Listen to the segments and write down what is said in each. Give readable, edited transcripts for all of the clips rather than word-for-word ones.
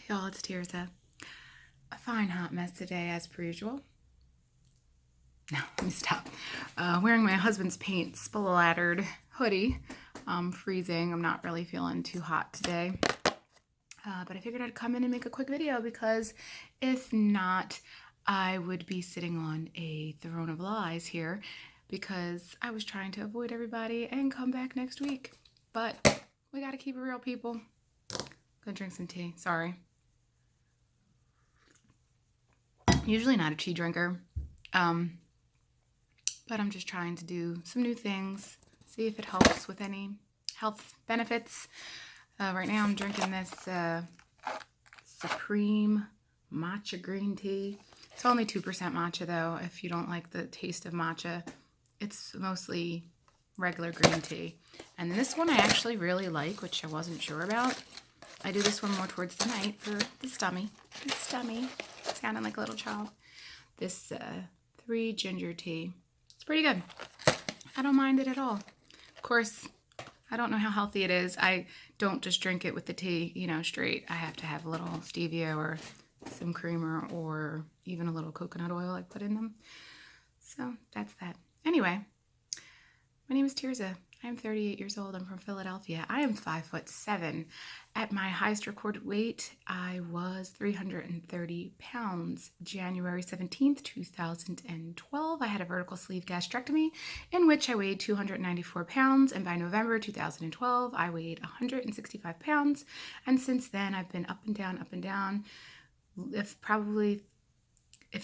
Y'all, it's Tirza. A fine hot mess today as per usual. No, let me stop. Wearing my husband's paint splattered hoodie. Freezing. I'm not really feeling too hot today. But I figured I'd come in and make a quick video because if not, I would be sitting on a throne of lies here because I was trying to avoid everybody and come back next week. But we gotta keep it real, people. Gonna drink some tea. Sorry. Usually not a tea drinker, but I'm just trying to do some new things, see if it helps with any health benefits. Right now I'm drinking this Supreme matcha green tea. It's only 2% matcha though. If you don't like the taste of matcha, it's mostly regular green tea. And this one I actually really like, which I wasn't sure about. I do this one more towards the night for the stomach. Sounding like a little child. This 3 ginger tea. It's pretty good. I don't mind it at all. Of course, I don't know how healthy it is. I don't just drink it with the tea, straight. I have to have a little stevia or some creamer or even a little coconut oil I put in them. So that's that. Anyway, my name is Tirza. I am 38 years old. I'm from Philadelphia. I am 5'7". At my highest recorded weight, I was 330 pounds. January 17th, 2012, I had a vertical sleeve gastrectomy in which I weighed 294 pounds. And by November 2012, I weighed 165 pounds. And since then, I've been up and down, up and down. If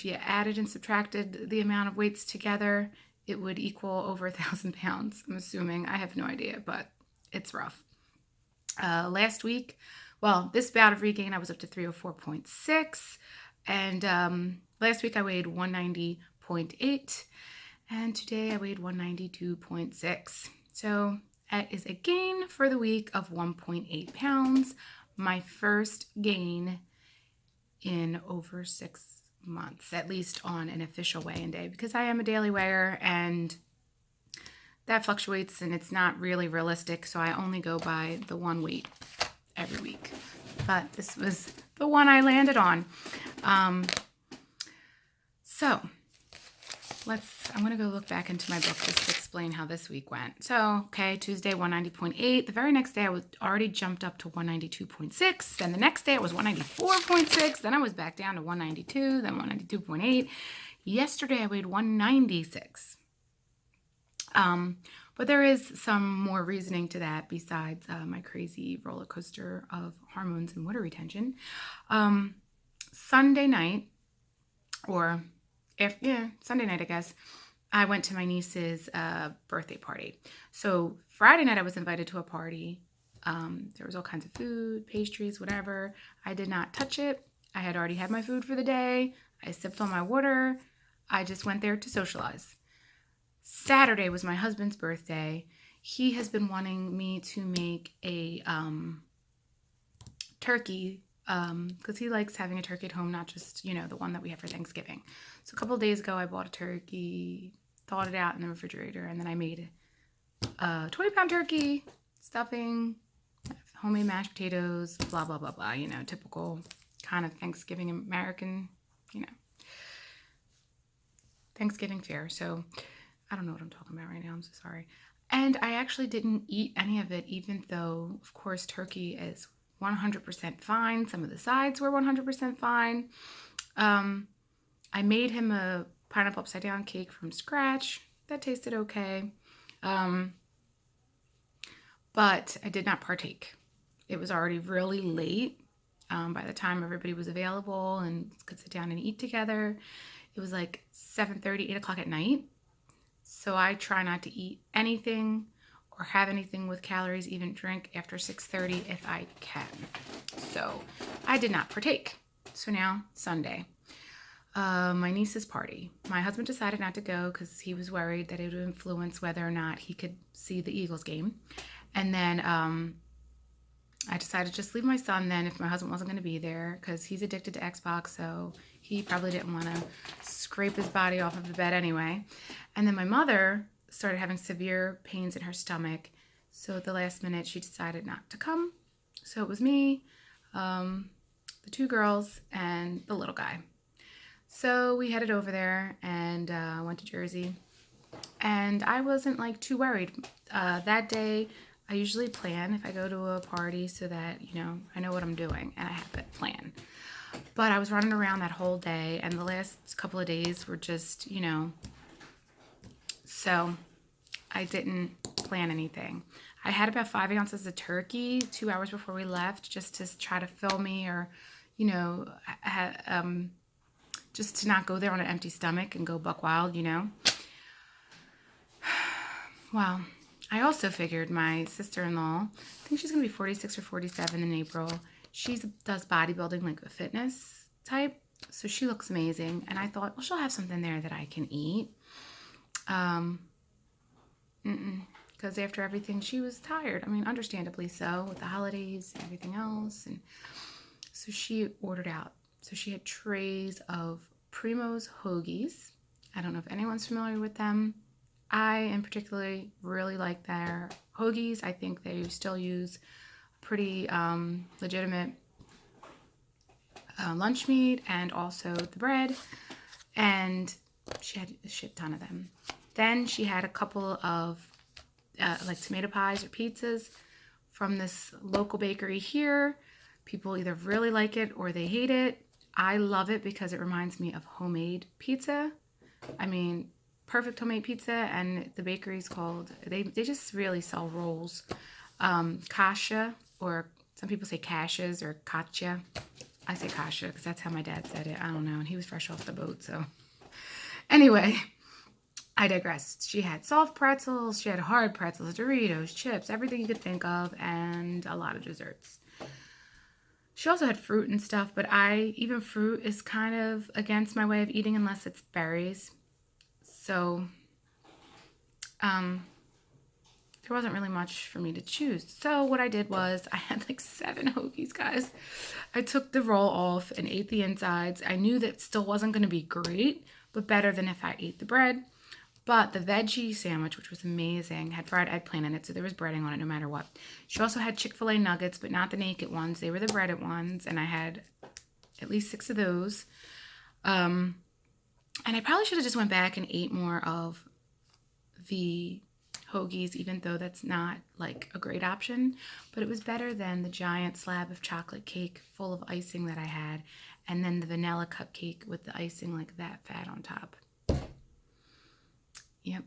you added and subtracted the amount of weights together, it would equal over 1,000 pounds, I'm assuming. I have no idea, but it's rough. Last week, this bout of regain, I was up to 304.6. And last week I weighed 190.8. And today I weighed 192.6. So that is a gain for the week of 1.8 pounds. My first gain in over 6 months, at least on an official weigh-in day, because I am a daily weigher and that fluctuates and it's not really realistic, so I only go by the one weight every week. But this was the one I landed on. I'm going to go look back into my book just to explain how this week went. So, Tuesday, 190.8. The very next day, I was already jumped up to 192.6. Then the next day, it was 194.6. Then I was back down to 192, then 192.8. Yesterday, I weighed 196. But there is some more reasoning to that besides my crazy roller coaster of hormones and water retention. Sunday night, Sunday night, I guess, I went to my niece's birthday party. So Friday night, I was invited to a party. There was all kinds of food, pastries, whatever. I did not touch it. I had already had my food for the day. I sipped on my water. I just went there to socialize. Saturday was my husband's birthday. He has been wanting me to make a turkey because he likes having a turkey at home, not just, the one that we have for Thanksgiving. So a couple of days ago, I bought a turkey, thawed it out in the refrigerator, and then I made a 20-pound turkey, stuffing, homemade mashed potatoes, blah, blah, blah, blah, typical kind of Thanksgiving American, Thanksgiving fare. So I don't know what I'm talking about right now. I'm so sorry. And I actually didn't eat any of it, even though, of course, turkey is 100% fine. Some of the sides were 100% fine. I made him a pineapple upside down cake from scratch. That tasted okay. But I did not partake. It was already really late. By the time everybody was available and could sit down and eat together, it was like 7:30, 8 o'clock at night. So I try not to eat anything or have anything with calories, even drink after 6:30 if I can. So I did not partake. So now, Sunday, my niece's party. My husband decided not to go because he was worried that it would influence whether or not he could see the Eagles game. And then I decided to just leave my son then if my husband wasn't going to be there because he's addicted to Xbox, so he probably didn't want to scrape his body off of the bed anyway. And then my mother started having severe pains in her stomach, so at the last minute she decided not to come. So it was me, the 2 girls and the little guy. So we headed over there and went to Jersey. And I wasn't like too worried. That day, I usually plan if I go to a party so that, I know what I'm doing and I have a plan. But I was running around that whole day, and the last couple of days were just, so I didn't plan anything. I had about 5 ounces of turkey 2 hours before we left just to try to fill me, or, just to not go there on an empty stomach and go buck wild, Well, I also figured my sister-in-law, I think she's going to be 46 or 47 in April. She does bodybuilding, like a fitness type. So she looks amazing. And I thought, well, she'll have something there that I can eat. Because after everything, she was tired. I mean, understandably so, with the holidays and everything else. And so she ordered out. So she had trays of Primo's hoagies. I don't know if anyone's familiar with them. I, in particular, really like their hoagies. I think they still use pretty legitimate lunch meat and also the bread. And she had a shit ton of them. Then she had a couple of like tomato pies or pizzas from this local bakery here. People either really like it or they hate it. I love it because it reminds me of homemade pizza. I mean, perfect homemade pizza, and the bakery's called, they just really sell rolls. Kasha, or some people say kashes or katcha. I say kasha because that's how my dad said it. I don't know, and he was fresh off the boat, so. Anyway, I digress. She had soft pretzels, she had hard pretzels, Doritos, chips, everything you could think of, and a lot of desserts. She also had fruit and stuff, but even fruit is kind of against my way of eating unless it's berries. So, there wasn't really much for me to choose. So what I did was I had like 7 hoagies, guys. I took the roll off and ate the insides. I knew that still wasn't going to be great, but better than if I ate the bread. But the veggie sandwich, which was amazing, had fried eggplant in it, so there was breading on it no matter what. She also had Chick-fil-A nuggets, but not the naked ones. They were the breaded ones, and I had at least 6 of those. And I probably should have just went back and ate more of the hoagies, even though that's not like a great option. But it was better than the giant slab of chocolate cake full of icing that I had, and then the vanilla cupcake with the icing like that fat on top. Yep.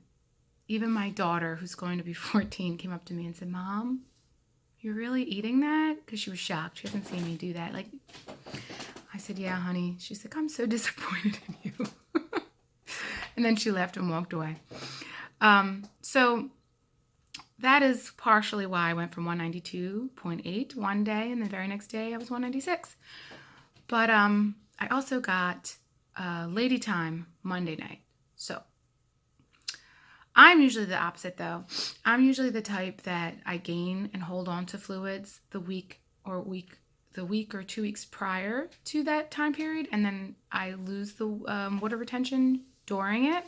Even my daughter, who's going to be 14, came up to me and said, "Mom, you're really eating that?" Because she was shocked. She hasn't seen me do that. Like, I said, "Yeah, honey." She's like, "I'm so disappointed in you." And then she left and walked away. So that is partially why I went from 192.8 one day, and the very next day I was 196. But I also got Lady Time Monday night. So I'm usually the opposite, though. I'm usually the type that I gain and hold on to fluids the week or 2 weeks prior to that time period, and then I lose the water retention during it.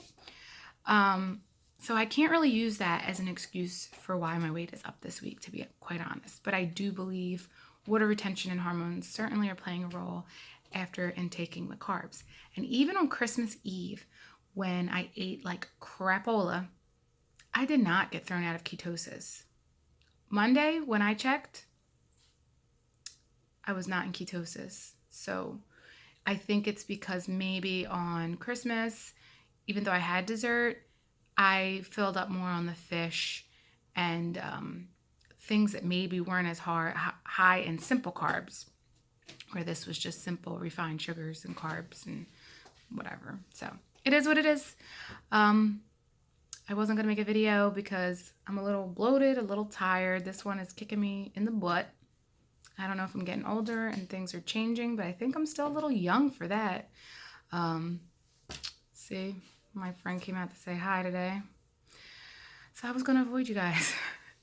So I can't really use that as an excuse for why my weight is up this week, to be quite honest. But I do believe water retention and hormones certainly are playing a role after intaking the carbs. And even on Christmas Eve, when I ate like crapola, I did not get thrown out of ketosis. Monday, when I checked, I was not in ketosis. So I think it's because maybe on Christmas, even though I had dessert, I filled up more on the fish and things that maybe weren't as high in simple carbs, where this was just simple refined sugars and carbs and whatever. So it is what it is. I wasn't going to make a video because I'm a little bloated, a little tired. This one is kicking me in the butt. I don't know if I'm getting older and things are changing, but I think I'm still a little young for that. See, my friend came out to say hi today. So I was going to avoid you guys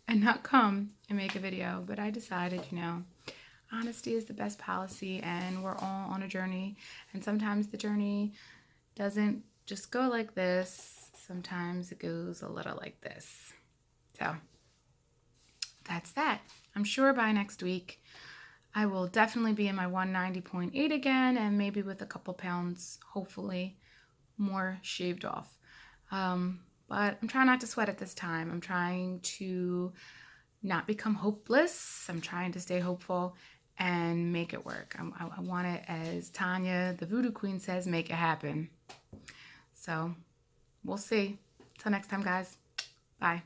and not come and make a video, but I decided, honesty is the best policy, and we're all on a journey, and sometimes the journey doesn't just go like this. Sometimes it goes a little like this. So that's that. I'm sure by next week I will definitely be in my 190.8 again, and maybe with a couple pounds, hopefully, more shaved off. But I'm trying not to sweat at this time. I'm trying to not become hopeless. I'm trying to stay hopeful and make it work. I want it, as Tanya, the Voodoo Queen, says, make it happen. So we'll see. Till next time, guys. Bye.